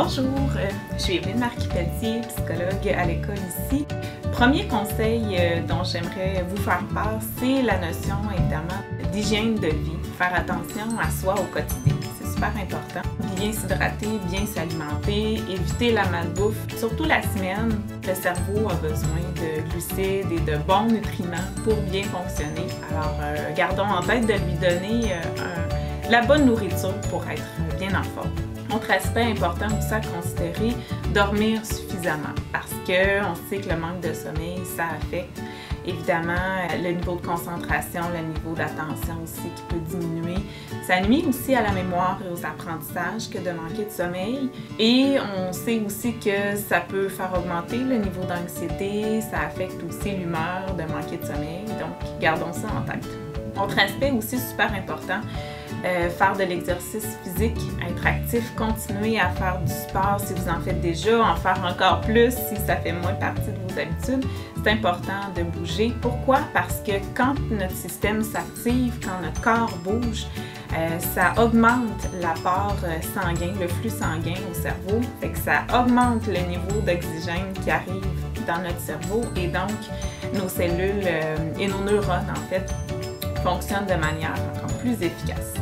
Bonjour, je suis Evelyne Marquis-Pelletier, psychologue à l'école ici. Premier conseil dont j'aimerais vous faire part, c'est la notion évidemment d'hygiène de vie. Faire attention à soi au quotidien, c'est super important. Bien s'hydrater, bien s'alimenter, éviter la malbouffe. Surtout la semaine, le cerveau a besoin de glucides et de bons nutriments pour bien fonctionner. Alors gardons en tête de lui donner la bonne nourriture pour être bien en forme. Autre aspect important aussi à considérer, dormir suffisamment parce qu'on sait que le manque de sommeil, ça affecte évidemment le niveau de concentration, le niveau d'attention aussi qui peut diminuer. Ça nuit aussi à la mémoire et aux apprentissages que de manquer de sommeil. Et on sait aussi que ça peut faire augmenter le niveau d'anxiété, ça affecte aussi l'humeur de manquer de sommeil, donc gardons ça en tête. Autre aspect aussi super important, faire de l'exercice physique, être actif, continuer à faire du sport si vous en faites déjà, en faire encore plus si ça fait moins partie de vos habitudes. C'est important de bouger. Pourquoi? Parce que quand notre système s'active, quand notre corps bouge, ça augmente l'apport sanguin, le flux sanguin au cerveau, fait que ça augmente le niveau d'oxygène qui arrive dans notre cerveau et donc nos cellules et nos neurones en fait fonctionnent de manière encore plus efficace.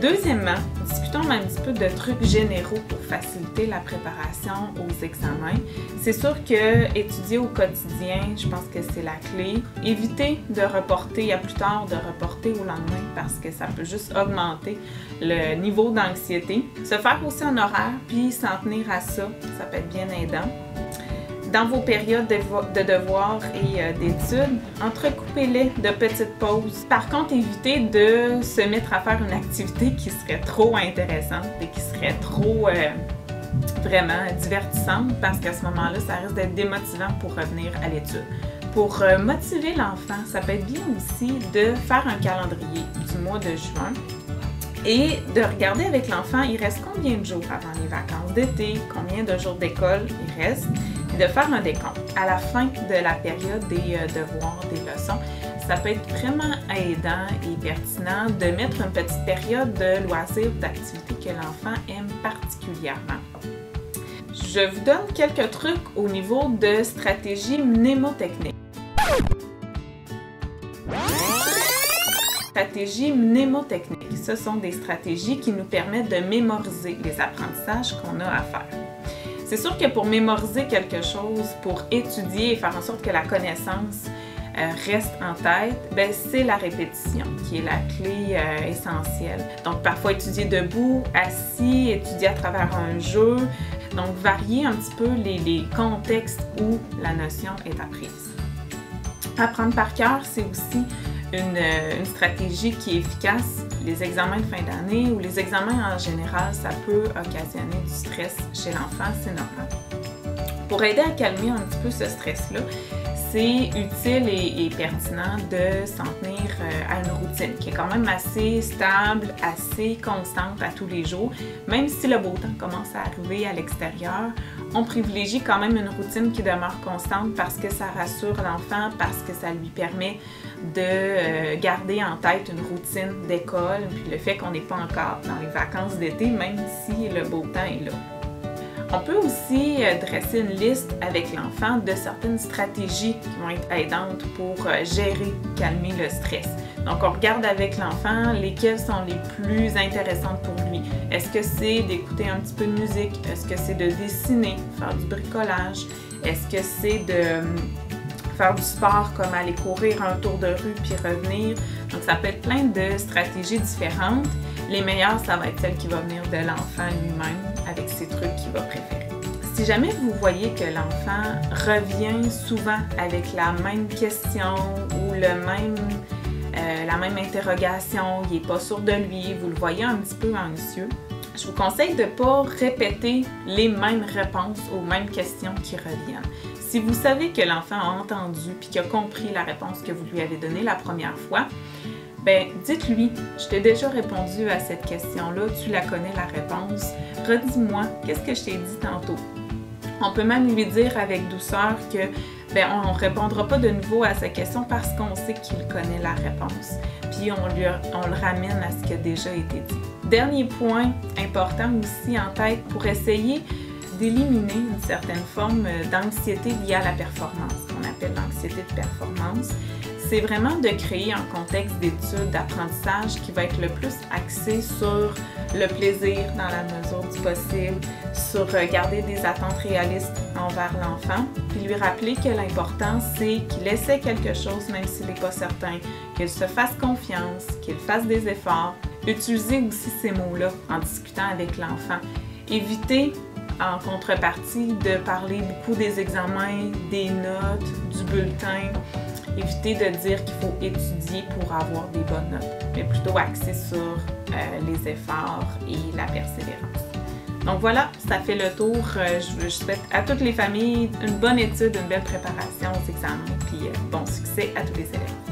Deuxièmement, discutons un petit peu de trucs généraux pour faciliter la préparation aux examens. C'est sûr que étudier au quotidien, je pense que c'est la clé. Éviter de reporter à plus tard, de reporter au lendemain parce que ça peut juste augmenter le niveau d'anxiété. Se faire aussi un horaire puis s'en tenir à ça, ça peut être bien aidant. Dans vos périodes de devoirs et d'études, entrecoupez-les de petites pauses. Par contre, évitez de se mettre à faire une activité qui serait trop intéressante et qui serait trop vraiment divertissante parce qu'à ce moment-là, ça risque d'être démotivant pour revenir à l'étude. Pour motiver l'enfant, ça peut être bien aussi de faire un calendrier du mois de juin et de regarder avec l'enfant, il reste combien de jours avant les vacances d'été, combien de jours d'école il reste, et de faire un décompte. À la fin de la période des devoirs, des leçons, ça peut être vraiment aidant et pertinent de mettre une petite période de loisirs, d'activités que l'enfant aime particulièrement. Je vous donne quelques trucs au niveau de stratégies mnémotechniques. Stratégies mnémotechniques, ce sont des stratégies qui nous permettent de mémoriser les apprentissages qu'on a à faire. C'est sûr que pour mémoriser quelque chose, pour étudier et faire en sorte que la connaissance reste en tête, c'est la répétition qui est la clé essentielle. Donc parfois étudier debout, assis, étudier à travers un jeu, donc varier un petit peu les contextes où la notion est apprise. Apprendre par cœur, c'est aussi une stratégie qui est efficace. Les examens de fin d'année ou les examens en général, ça peut occasionner du stress chez l'enfant, c'est normal. Pour aider à calmer un petit peu ce stress-là, c'est utile et pertinent de s'en tenir à une routine qui est quand même assez stable, assez constante à tous les jours. Même si le beau temps commence à arriver à l'extérieur, on privilégie quand même une routine qui demeure constante parce que ça rassure l'enfant, parce que ça lui permet de garder en tête une routine d'école, puis le fait qu'on n'est pas encore dans les vacances d'été, même si le beau temps est là. On peut aussi dresser une liste avec l'enfant de certaines stratégies qui vont être aidantes pour gérer, calmer le stress. Donc, on regarde avec l'enfant lesquelles sont les plus intéressantes pour lui. Est-ce que c'est d'écouter un petit peu de musique? Est-ce que c'est de dessiner, faire du bricolage? Est-ce que c'est de faire du sport comme aller courir un tour de rue puis revenir? Donc, ça peut être plein de stratégies différentes. Les meilleures, ça va être celle qui va venir de l'enfant lui-même avec ses trucs qu'il va préférer. Si jamais vous voyez que l'enfant revient souvent avec la même question ou la même interrogation, il n'est pas sûr de lui, vous le voyez un petit peu anxieux, je vous conseille de ne pas répéter les mêmes réponses aux mêmes questions qui reviennent. Si vous savez que l'enfant a entendu puis qu'il a compris la réponse que vous lui avez donnée la première fois, dites-lui, je t'ai déjà répondu à cette question-là, tu la connais la réponse, redis-moi, qu'est-ce que je t'ai dit tantôt? On peut même lui dire avec douceur que on ne répondra pas de nouveau à sa question parce qu'on sait qu'il connaît la réponse. Puis on le ramène à ce qui a déjà été dit. Dernier point important aussi en tête pour essayer d'éliminer une certaine forme d'anxiété liée à la performance, qu'on appelle l'anxiété de performance, c'est vraiment de créer un contexte d'étude, d'apprentissage qui va être le plus axé sur le plaisir dans la mesure du possible, sur garder des attentes réalistes envers l'enfant, puis lui rappeler que l'important c'est qu'il essaie quelque chose même s'il n'est pas certain, qu'il se fasse confiance, qu'il fasse des efforts, utiliser aussi ces mots-là en discutant avec l'enfant. Éviter en contrepartie de parler beaucoup des examens, des notes, du bulletin. Éviter de dire qu'il faut étudier pour avoir des bonnes notes, mais plutôt axer sur les efforts et la persévérance. Donc voilà, ça fait le tour. Je souhaite à toutes les familles une bonne étude, une belle préparation aux examens, puis bon succès à tous les élèves.